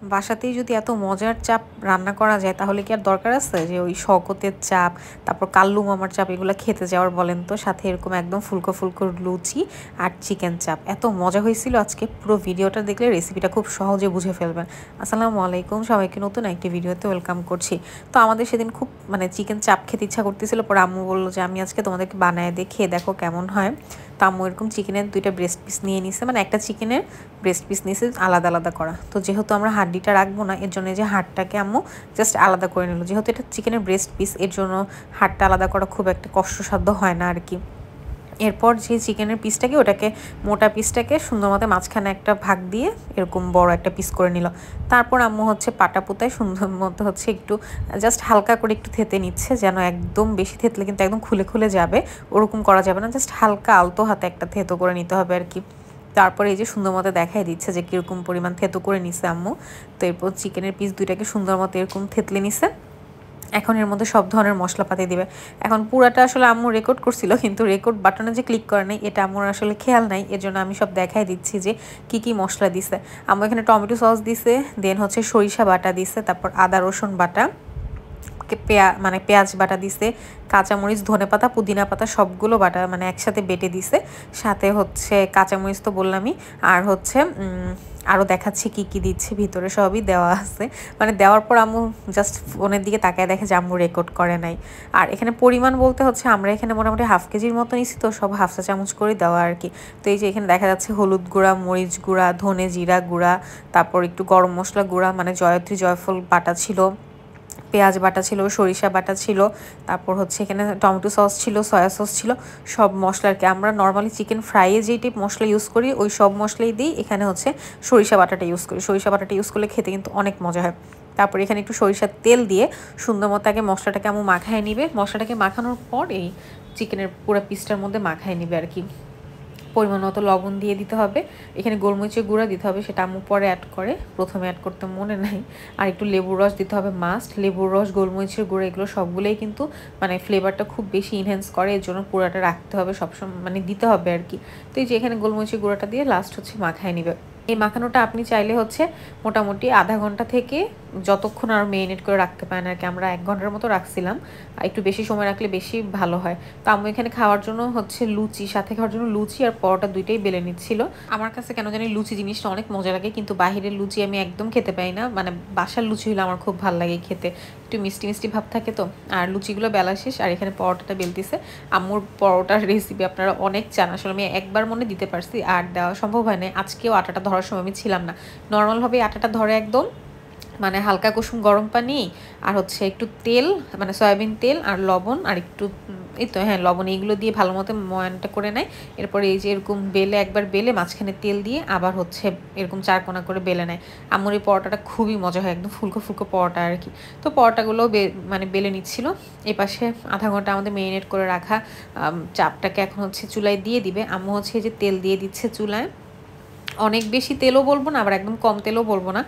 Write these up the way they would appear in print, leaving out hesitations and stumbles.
বাসাতেই যদি এত মজার চাপ রান্না করা যায় তাহলে কি আর দরকার আছে যে ওই শওকতের চাপ, তারপর কাল্লু মামার চাপ এগুলো খেতে যাওয়ার বলেন তো। সাথে এরকম একদম ফুলকো ফুলকো লুচি আর চিকেন চাপ, এত মজা হয়েছিল আজকে। পুরো ভিডিওটা দেখলে রেসিপিটা খুব সহজে বুঝে ফেলবেন। আসসালামু আলাইকুম, সবাইকে নতুন একটি ভিডিওতে ওয়েলকাম করছি। তো আমাদের সেদিন খুব চিকেন চাপ খেতে ইচ্ছা করতেছিল, পরে আম্মু বললো যে আমি আজকে তোমাদেরকে বানায় দিয়ে খেয়ে দেখো কেমন হয়। তো আম্মু এরকম চিকেনের 2টা ব্রেস্ট পিস নিয়ে নিছে, একটা চিকেনের ব্রেস্ট পিস নিয়েছে আলাদা আলাদা করা। তো যেহেতু আমরা হাড্ডিটা রাখবো না, এর জন্য যে হাড়টাকে আম্মু জাস্ট আলাদা করে নিল। যেহেতু এটা চিকেনের ব্রেস্ট পিস, এর জন্য হাড়টা আলাদা করা খুব একটা কষ্টসাধ্য হয় না আর কি। এরপর যে চিকেনের পিসটাকে, ওটাকে মোটা পিসটাকে সুন্দর মতো মাঝখানে একটা ভাগ দিয়ে এরকম বড় একটা পিস করে নিল। তারপর আম্মু পাটা পুতায় সুন্দর মতো একটু জাস্ট হালকা করে একটু থেতে নিচ্ছে, যেন একদম বেশি থেতলে কিন্তু একদম খুলে খুলে যাবে, ওরকম করা যাবে না। জাস্ট হালকা আলতো হাতে একটা থেতো করে নিতে হবে আর কি। তারপরে এই যে সুন্দর মতো দেখাই দিচ্ছে যে কীরকম পরিমাণ থেতো করে নিছে আম্মু। তো এরপর চিকেনের পিস 2টাকে সুন্দর মতো এরকম থেতলে নিছে। এখন এর মধ্যে সব ধরনের মশলাপাতি দিবে। এখন পুরাটা আসলে আম্মু রেকর্ড করছিল, কিন্তু রেকর্ড বাটনে যে ক্লিক করে নাই এটা আম্মুর আসলে খেয়াল নাই, এর জন্য আমি সব দেখাই দিচ্ছি যে কি কি মশলা দিছে। আম্মু এখানে টমেটো সস দিছে, দেন সরিষা বাটা দিছে, তারপর আদা রসুন বাটা, পেঁয়াজ বাটা দিছে, কাঁচামরিচ, ধনেপাতা, পুদিনা পাতা সবগুলো বাটা একসাথে বেটে দিছে। সাথে কাঁচামরিচ তো বললামই, আর আরও দেখাচ্ছি কি কি দিচ্ছে, ভিতরে সবই দেওয়া আছে। দেওয়ার পর আম্মু জাস্ট ফোনের দিকে তাকায় দেখে যে আম্মু রেকর্ড করে নাই। আর এখানে পরিমাণ বলতে আমরা এখানে মোটামুটি হাফ কেজির মতো নিছি, তো সব হাফ চা চামচ করে দেওয়া আর কি। তো এই যে এখানে দেখা যাচ্ছে হলুদ গুঁড়া, মরিচ গুঁড়া, ধনে জিরা গুঁড়া, তারপর একটু গরম মশলা গুঁড়া, জয়ত্রী জয়ফল বাটা ছিল, পেঁয়াজ বাটা ছিল, সরিষা বাটা ছিল, তারপর এখানে টমেটো সস ছিল, সয়া সস ছিল, সব মশলা আর কি। আমরা নর্মালি চিকেন ফ্রাইয়ে যেই টাইপ মশলা ইউজ করি ওই সব মশলাই দিই, এখানে সরিষা বাটাটা ইউজ করি। সরিষা বাটাটা ইউজ করলে খেতে কিন্তু অনেক মজা হয়। তারপর এখানে একটু সরিষার তেল দিয়ে সুন্দর মতো আগে মশলাটাকে আম্মু মাখায় নিবে। মশলাটাকে মাখানোর পর এই চিকেনের পুরো পিসটার মধ্যে মাখায় নিবে আর কি। পরিমাণ মতো লবণ দিয়ে দিতে হবে। এখানে গোলমরিচের গুঁড়া দিতে হবে, সেটা আম্মু পরে অ্যাড করে, প্রথমে অ্যাড করতে মনে নাই। আর একটু লেবুর রস দিতে হবে মাস্ট। লেবুর রস, গোলমরিচের গুঁড়া এগুলো সবগুলোই কিন্তু ফ্লেভারটা খুব বেশি ইনহ্যান্স করে, এর জন্য পুরাটা রাখতে হবে সবসময়, দিতে হবে আর কি। তো এই যে এখানে গোলমরিচের গুঁড়াটা দিয়ে লাস্ট মাখায় নিবে। এই মাখানোটা আপনি চাইলে মোটামুটি আধা ঘন্টা থেকে যতক্ষণ আর মেরিনেট করে রাখতে পারেন আর কি। আমরা 1 ঘন্টার মতো রাখছিলাম, একটু বেশি সময় রাখলে বেশি ভালো হয়। তো আম্মু এখানে খাওয়ার জন্য লুচি, সাথে খাওয়ার জন্য লুচি আর পরোটা 2টাই বেলে নিচ্ছিল। আমার কাছে কেন জানি লুচি জিনিসটা অনেক মজা লাগে, কিন্তু বাহিরের লুচি আমি একদম খেতে পাই না। বাসার লুচি হলে আমার খুব ভালো লাগে খেতে, একটু মিষ্টি মিষ্টি ভাব থাকে তো। আর লুচিগুলো বেলা শেষ, আর এখানে পরোটাটা বেলতেছে। আম্মুর পরোটার রেসিপি আপনারা অনেক চান, আসলে আমি একবার মনে দিতে পারছি, আর দেওয়া সম্ভব হয় না। আজকেও আটাটা ধরার সময় আমি ছিলাম না। নর্মালভাবে আটাটা ধরে একদম হালকা কুসুম গরম পানি আর একটু তেল, সয়াবিন তেল আর লবণ আর একটু এই তো হ্যাঁ লবণ, এইগুলো দিয়ে ভালো মতো ময়ানটা করে নেয়। এরপরে এই যে এরকম বেলে, একবার বেলে মাঝখানে তেল দিয়ে আবার এরকম 4 কোনা করে বেলে নেয়। আম্মুর এই পরোটাটা খুবই মজা হয়, একদম ফুলকো ফুলকো পরোটা আর কি। তো পরোটাগুলো বেলে নিচ্ছিল। এই পাশে আধা ঘন্টা আমাদের মেরিনেট করে রাখা চাপটাকে এখন চুলায় দিয়ে দিবে। আম্মু এই যে তেল দিয়ে দিচ্ছে চুলায়। অনেক বেশি তেলও বলবো না, আবার একদম কম তেলও বলবো না,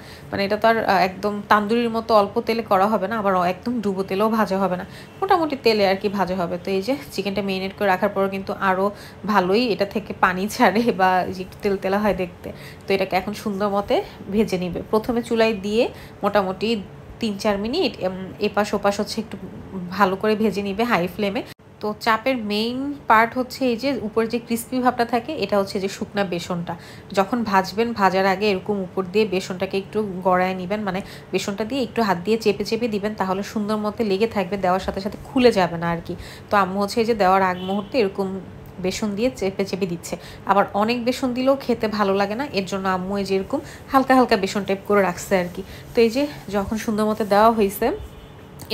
এটা তো আর একদম তান্দুরির মতো অল্প তেলে করা হবে না, আবার একদম ডুবো তেলেও ভাজা হবে না, মোটামুটি তেলে আর কি ভাজা হবে। তো এই যে চিকেনটা মেরিনেট করে রাখার পর কিন্তু আরও ভালোই এটা থেকে পানি ছাড়ে, বা একটু তেল তেলা হয় দেখতে। তো এটাকে এখন সুন্দর মতে ভেজে নিবে। প্রথমে চুলায় দিয়ে মোটামুটি 3-4 মিনিট এপাশ ওপাশ একটু ভালো করে ভেজে নিবে হাই ফ্লেমে। তো চাপের মেইন পার্ট এই যে উপরে যে ক্রিস্পি ভাবটা থাকে, এটা যে শুকনা বেসনটা যখন ভাজবেন, ভাজার আগে এরকম উপর দিয়ে বেসনটাকে একটু গড়ায় নেবেন, বেসনটা দিয়ে একটু হাত দিয়ে চেপে চেপে দিবেন, তাহলে সুন্দর মতো লেগে থাকবে, দেওয়ার সাথে সাথে খুলে যাবে না আর কি। তো আম্মু এই যে দেওয়ার আগ মুহূর্তে এরকম বেসন দিয়ে চেপে চেপে দিচ্ছে। আবার অনেক বেসন দিলেও খেতে ভালো লাগে না, এর জন্য আম্মু এই যে এরকম হালকা হালকা বেসন টাইপ করে রাখছে আর কি। তো এই যে যখন সুন্দর মতো দেওয়া হয়েছে,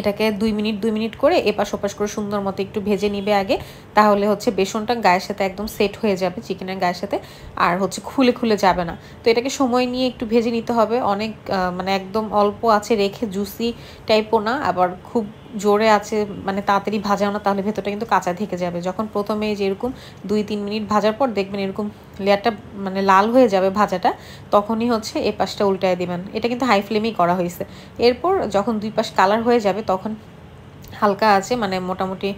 এটাকে 2 মিনিট করে এপাশ ওপাশ করে সুন্দর মতো একটু ভেজে নিবে আগে, তাহলে বেসনটা গায়ের সাথে একদম সেট হয়ে যাবে চিকেনের গায়ের সাথে, আর খুলে খুলে যাবে না। তো এটাকে সময় নিয়ে একটু ভেজে নিতে হবে, অনেক একদম অল্প আছে রেখে, জুসি টাইপও না, আবার খুব জোরে আছে তাড়াতাড়ি ভাজাও না, তাহলে ভেতরটা কিন্তু কাঁচা থেকে যাবে। যখন প্রথমে যেরকম 2-3 মিনিট ভাজার পর দেখবেন এরকম লেয়ারটা লাল হয়ে যাবে ভাজাটা, তখনই এ পাশটা উল্টায় দিবেন। এটা কিন্তু হাই ফ্লেমেই করা হয়েছে। এরপর যখন 2 পাশ কালার হয়ে যাবে, তখন হালকা আছে মানে মোটামুটি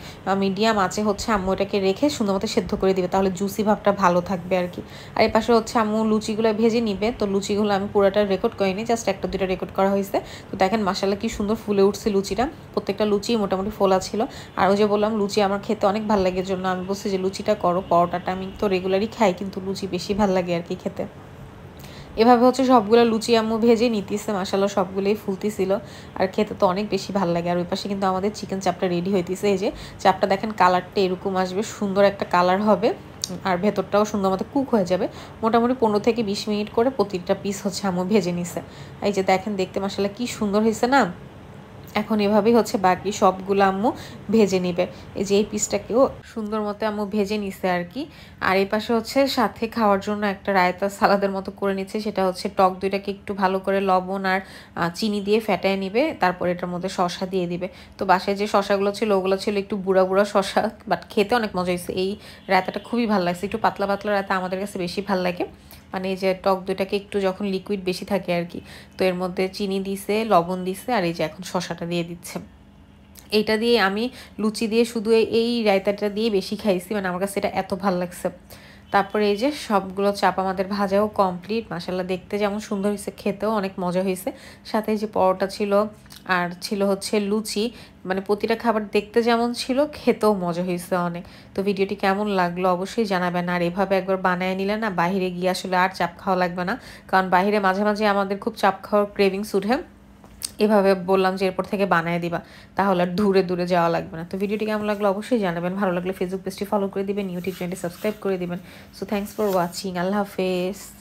মিডিয়াম আছে হচ্ছে আম্মু এটাকে রেখে সুন্দর মতো সেদ্ধ করে দিবে, তাহলে জুসি ভাবটা ভালো থাকবে আর কি। আর এই পাশে হচ্ছে আম্মু লুচিগুলো ভেজে নিবে, তো লুচিগুলো আমি পুরোটা রেকর্ড করিনি, জাস্ট একটা দুটো রেকর্ড করা হয়েছে। তো দেখেন মাশাআল্লাহ কি সুন্দর ফুলে উঠছে লুচিটা, প্রত্যেকটা লুচি মোটামুটি ফোলা ছিল। আর ওই যে বললাম লুচি আমার খেতে অনেক ভালো লাগে, জন্য আমি বলছি যে লুচিটা করো, পরোটাটা আমি তো রেগুলারই খাই কিন্তু লুচি বেশি ভালো লাগে আর কি খেতে। এভাবে হচ্ছে সবগুলো লুচি আম্মু ভেজে নিতেছে, মাশাআল্লাহ সবগুলোই ফুলতেছিল আর খেতে তো অনেক বেশি ভালো লাগে। আর ওই পাশে কিন্তু আমাদের চিকেন চাপটা রেডি হইতেছে, এই যে চাপটা দেখেন কালারটা এরকম আসবে, সুন্দর একটা কালার হবে আর ভেতরটাও সুন্দর মতো কুক হয়ে যাবে। মোটামুটি 15 থেকে 20 মিনিট করে প্রতিটা পিস হচ্ছে আম্মু ভেজে নিছে। এই যে দেখেন দেখতে মাশাআল্লাহ কি সুন্দর হয়েছে না। এখন এভাবেই হচ্ছে বাকি সবগুলো আম্মু ভেজে নিবে। এই যে এই পিসটাকেও সুন্দর মতো আম্মু ভেজে নিছে আর কি। আর এই পাশে হচ্ছে সাথে খাওয়ার জন্য একটা রায়তা সালাদের মতো করে নিচ্ছে, সেটা হচ্ছে টক দইটাকে একটু ভালো করে লবণ আর চিনি দিয়ে ফেটায় নিবে, তারপর এটার মধ্যে শসা দিয়ে দিবে। তো বাসায় যে শসাগুলো ছিল ওগুলো ছিল একটু বুড়া বুড়া শসা, বাট খেতে অনেক মজা হয়েছে। এই রায়তাটা খুবই ভালো লাগছে, একটু পাতলা পাতলা রায়তা আমাদের কাছে বেশি ভালো লাগে, মানে এই যে টক দইটাকে একটু যখন লিকুইড বেশি থাকে আর কি। তো এর মধ্যে চিনি দিছে, লবণ দিছে, আর এই যে এখন শসাটা দিয়ে দিচ্ছে। এইটা দিয়ে আমি লুচি দিয়ে শুধু এই রায়তাটা দিয়ে বেশি খাইছি, মানে আমার কাছে এটা এত ভালো লাগছে। তারপরে এই যে সবগুলো চাপ আমাদের ভাজাও কমপ্লিট, মাশাআল্লাহ দেখতে যেমন সুন্দর হয়েছে খেতেও অনেক মজা হয়েছে। সাথে যে পরোটা ছিল আর ছিল হচ্ছে লুচি, মানে প্রতিটা খাবার দেখতে যেমন ছিল খেতেও মজা হয়েছে অনেক। তো ভিডিওটি কেমন লাগলো অবশ্যই জানাবেন। আর এভাবে একবার বানিয়ে নিলে না বাইরে গিয়ে আসলে আর চাপ খাওয়া লাগবে না, কারণ বাইরে মাঝে মাঝে আমাদের খুব চাপ খাওয়ার ক্রেভিংস উঠে। এভাবে বললাম যে এরপর থেকে বানিয়ে দিবা, তাহলে আর দূরে দূরে যাওয়া লাগবে না। তো ভিডিওটি কেমন লাগলো অবশ্যই জানাবেন, ভালো লাগলে ফেসবুক পেজটি ফলো করে দিবেন, ইউটিউব চ্যানেলটি সাবস্ক্রাইব করে দিবেন। সো থ্যাংকস ফর ওয়াচিং, আল্লাহ হাফেজ।